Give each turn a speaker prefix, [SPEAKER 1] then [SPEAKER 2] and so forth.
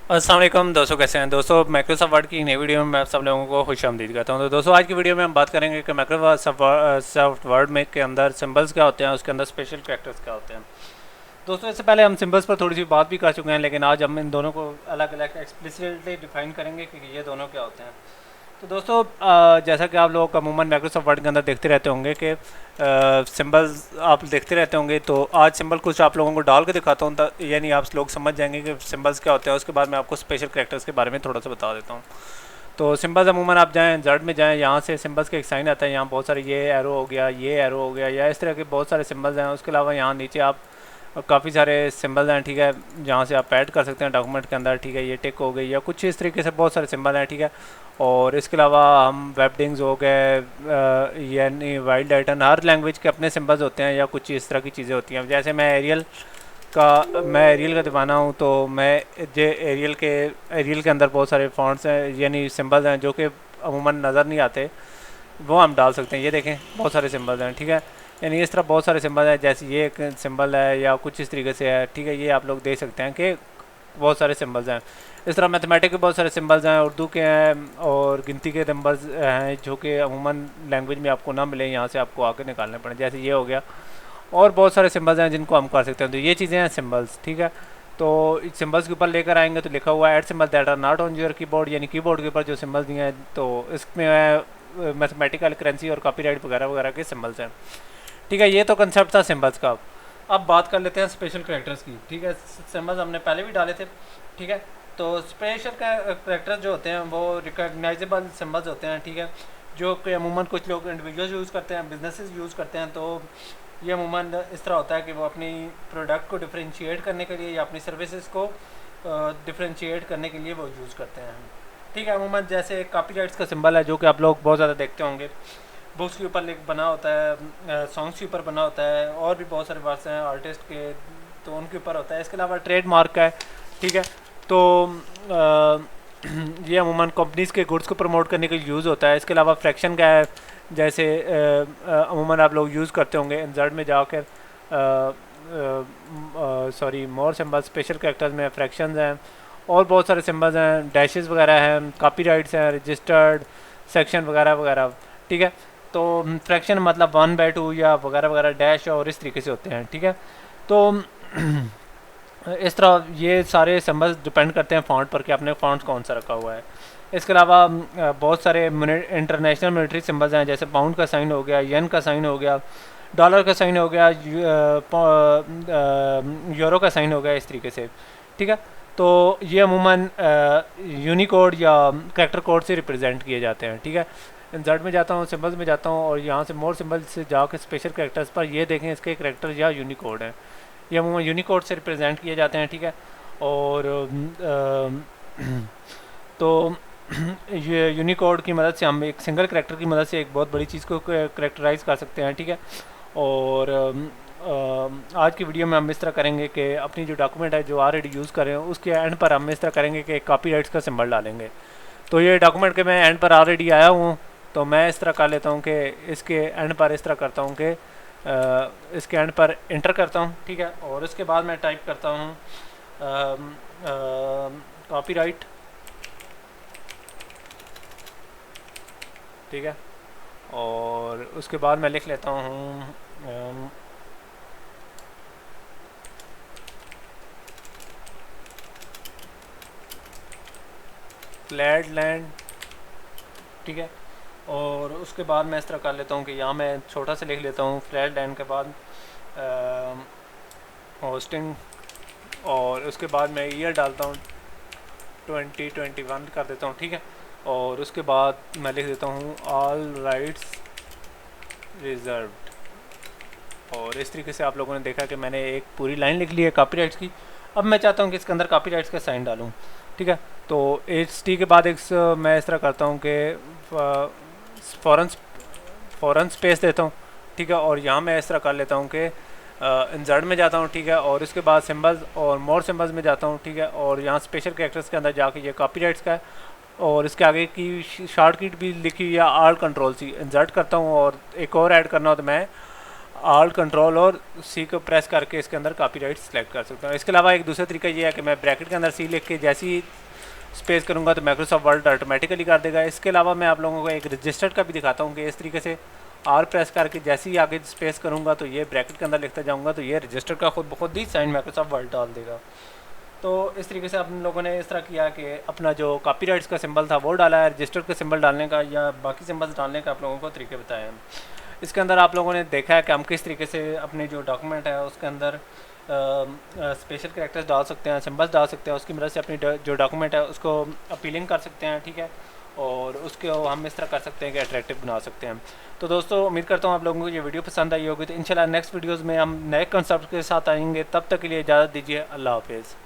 [SPEAKER 1] अस्सलाम वालेकुम दोस्तों, कैसे हैं दोस्तों। माइक्रोसॉफ्ट वर्ड की नई वीडियो में मैं आप सब लोगों को खुशामदीद कहता हूं। तो दोस्तों, आज की वीडियो में हम बात करेंगे कि माइक्रोसॉफ्ट वर्ड में के अंदर सिंबल्स क्या होते हैं, उसके अंदर स्पेशल कैरेक्टर्स क्या होते हैं। दोस्तों, इससे पहले हम सिंबल्स पर थोड़ी सी बात भी कर चुके हैं, लेकिन आज हम इन दोनों को अलग अलग एक्सप्लिसिटली डिफाइन करेंगे कि ये दोनों क्या होते हैं। तो दोस्तों, जैसा कि आप लोग अमूमन माइक्रोसॉफ्ट वर्ड के अंदर देखते रहते होंगे कि सिंबल्स आप देखते रहते होंगे, तो आज सिंबल कुछ आप लोगों को डाल के दिखाता हूँ, यानी आप लोग समझ जाएंगे कि सिंबल्स क्या होते हैं। उसके बाद मैं आपको स्पेशल कैरेक्टर्स के बारे में थोड़ा सा बता देता हूँ। तो सिंबल्स अमूमन आप जाएँ जर्ड में जाएँ, यहाँ से सिंबल्स का एक साइन आता है। यहाँ बहुत सारे ये एरो हो गया, ये एरो हो गया, या इस तरह के बहुत सारे सिंबल्स हैं। उसके अलावा यहाँ नीचे आप काफ़ी सारे सिंबल हैं, ठीक है, जहाँ से आप ऐड कर सकते हैं डॉक्यूमेंट के अंदर, ठीक है। ये टिक हो गई या कुछ इस तरीके से बहुत सारे सिंबल हैं, ठीक है। और इसके अलावा हम वेबडिंग्स हो गए, यानी वाइल्ड आइटन, हर लैंग्वेज के अपने सिंबल्स होते हैं या कुछ इस तरह की चीज़ें होती हैं। जैसे मैं एरियल का दीवाना हूँ, तो मैं जे एरियल के अंदर बहुत सारे फॉन्ट्स हैं, यानी सिंबल्स हैं जो कि अमूमन नज़र नहीं आते, वो हम डाल सकते हैं। ये देखें, बहुत सारे सिंबल्स हैं, ठीक है। यानी इस तरह बहुत सारे सिंबल हैं, जैसे ये एक सिंबल है या कुछ इस तरीके से है, ठीक है। ये आप लोग देख सकते हैं कि बहुत सारे सिंबल्स हैं। इस तरह मैथमेटिक के बहुत सारे सिंबल्स हैं, उर्दू के हैं और गिनती के नंबर्स हैं जो कि अमूमन लैंग्वेज में आपको ना मिले, यहाँ से आपको आके निकालने पड़े, जैसे ये हो गया। और बहुत सारे सिंबल्स हैं जिनको हम कर सकते हैं। तो ये चीज़ें हैं सिंबल्स, ठीक है। तो सिंबल्स के ऊपर लेकर आएंगे तो लिखा हुआ है add symbol that are not on your keyboard, यानी कीबोर्ड के ऊपर जो सिंबल्स दिए हैं, तो इसमें मैथमेटिकल करेंसी और कॉपीराइट वगैरह वगैरह के सिंबल्स हैं, ठीक है। ये तो कंसेप्ट था सिंबल्स का। अब बात कर लेते हैं स्पेशल कैरेक्टर्स की, ठीक है। सिंबल्स हमने पहले भी डाले थे, ठीक है। तो स्पेशल कैरेक्टर्स जो होते हैं वो रिकॉग्नाइजेबल सिंबल्स होते हैं, ठीक है, जो कि अमूमन कुछ लोग इंडिविजुअल्स यूज़ करते हैं, बिजनेसेस यूज़ करते हैं। तो ये अमूमन इस तरह होता है कि वो अपनी प्रोडक्ट को डिफ्रेंशिएट करने के लिए या अपनी सर्विसेज को डिफ्रेंशिएट करने के लिए वो यूज़ करते हैं, ठीक है। अमूमन जैसे कॉपीराइट्स का सिंबल है जो कि आप लोग बहुत ज़्यादा देखते होंगे, बुक्स के ऊपर लिख बना होता है, सॉन्ग्स के ऊपर बना होता है, और भी बहुत सारे वर्ड्स हैं आर्टिस्ट के, तो उनके ऊपर होता है। इसके अलावा ट्रेडमार्क का है, ठीक है। तो ये अमूमन कंपनीज़ के गुड्स को प्रमोट करने के लिए यूज़ होता है। इसके अलावा फ्रैक्शन का है, जैसे अमूमन आप लोग यूज़ करते होंगे इंसर्ट में जाकर, सॉरी, मोर सिंबल स्पेशल कैरेक्टर्स में फ्रैक्शंस हैं, और बहुत सारे सिंबल्स हैं, डैशेस वगैरह हैं, कॉपीराइट्स हैं, रजिस्टर्ड सेक्शन वगैरह वगैरह, ठीक है। तो फ्रैक्शन मतलब 1/2 या वगैरह वगैरह, डैश और इस तरीके से होते हैं, ठीक है। तो इस तरह ये सारे सिंबल्स डिपेंड करते हैं फ़ॉन्ट पर कि आपने फ़ॉन्ट कौन सा रखा हुआ है। इसके अलावा बहुत सारे इंटरनेशनल मिलिट्री सिंबल्स हैं, जैसे पाउंड का साइन हो गया, येन का साइन हो गया, डॉलर का साइन हो गया, यूरो का साइन हो गया, इस तरीके से, ठीक है। तो ये अमूमन यूनिकोड या कैरेक्टर कोड से रिप्रेजेंट किए जाते हैं, ठीक है। इंसर्ट में जाता हूँ, सिंबल्स में जाता हूँ, और यहाँ से मोर सिंबल्स से जाकर स्पेशल कैरेक्टर्स पर ये देखें, इसके कैरेक्टर या यूनिकोड हैं, ये अमूमन यूनिकोड से रिप्रेजेंट किए जाते हैं, ठीक है। और तो ये यूनिकोड की मदद से हम एक सिंगल कैरेक्टर की मदद से एक बहुत बड़ी चीज़ को कैरेक्टराइज कर सकते हैं, ठीक है। और आज की वीडियो में हम इस तरह करेंगे कि अपनी जो डॉक्यूमेंट है जो ऑलरेडी यूज़ कर रहे हैं उसके एंड पर हम इस तरह करेंगे कि कॉपीराइट्स का सिंबल डालेंगे। तो ये डॉक्यूमेंट के मैं एंड पर ऑलरेडी आया हूँ, तो मैं इस तरह कर लेता हूँ कि इसके एंड पर इस तरह करता हूँ कि इसके एंड पर इंटर करता हूँ, ठीक है। और उसके बाद मैं टाइप करता हूँ कॉपीराइट, ठीक है। और उसके बाद मैं लिख लेता हूँ फ्लैट लैंड, ठीक है। और उसके बाद मैं इस तरह कर लेता हूँ कि यहाँ मैं छोटा सा लिख लेता हूँ फ्लैट लैंड के बाद होस्टिंग, और उसके बाद मैं ईयर डालता हूँ 2021 कर देता हूँ, ठीक है। और उसके बाद मैं लिख देता हूँ ऑल राइट्स रिजर्व्ड। और इस तरीके से आप लोगों ने देखा कि मैंने एक पूरी लाइन लिख ली है कॉपीराइट्स की। अब मैं चाहता हूँ कि इसके अंदर कॉपीराइट्स का साइन डालूँ, ठीक है। तो HT के बाद एक मैं इस तरह करता हूँ कि फ़ौरन स्पेस देता हूँ, ठीक है। और यहाँ मैं इस तरह कर लेता हूँ कि इंसर्ट में जाता हूँ, ठीक है। और उसके बाद सिंबल्स और मोर सिंबल्स में जाता हूँ, ठीक है। और यहाँ स्पेशल कैरेक्टर्स के अंदर जाके ये कॉपीराइट्स का है, और इसके आगे की शॉर्ट कीट भी लिखी हुई है, आल कंट्रोल सी इंसर्ट करता हूँ। और एक और ऐड करना हो तो मैं ऑल कंट्रोल और सी को प्रेस करके इसके अंदर कॉपीराइट सेलेक्ट कर सकता हूँ। इसके अलावा एक दूसरा तरीका ये है कि मैं ब्रैकेट के अंदर सी लिख के जैसी स्पेस करूँगा तो माइक्रोसॉफ्ट वर्ड ऑटोमेटिकली कर देगा। इसके अलावा मैं आप लोगों को एक रजिस्टर्ड का भी दिखाता हूँ कि इस तरीके से आर प्रेस करके जैसे ही आगे स्पेस करूँगा तो ये ब्रैकेट के अंदर लिखता जाऊँगा तो ये रजिस्टर का खुद ब खुद ही साइन माइक्रोसॉफ्ट वर्ड डाल देगा। तो इस तरीके से अपन लोगों ने इस तरह किया कि अपना जो कॉपीराइट्स का सिंबल था वो डाला है, रजिस्टर का सिंबल डालने का या बाकी सिंबल्स डालने का आप लोगों को तरीके बताए हैं। इसके अंदर आप लोगों ने देखा है कि हम किस तरीके से अपने जो डॉक्यूमेंट है उसके अंदर स्पेशल कैरेक्टर्स डाल सकते हैं, सिंबल्स डाल सकते हैं, उसकी मदद से अपनी जो डॉक्यूमेंट है उसको अपीलिंग कर सकते हैं, ठीक है, और उसको हम इस तरह कर सकते हैं कि अट्रैक्टिव बना सकते हैं। तो दोस्तों उम्मीद करता हूँ आप लोगों को ये वीडियो पसंद आई होगी। तो इंशाल्लाह नेक्स्ट वीडियोज़ में हम नए कॉन्सेप्ट के साथ आएंगे। तब तक के लिए इजाज़त दीजिए। अल्लाह हाफिज़।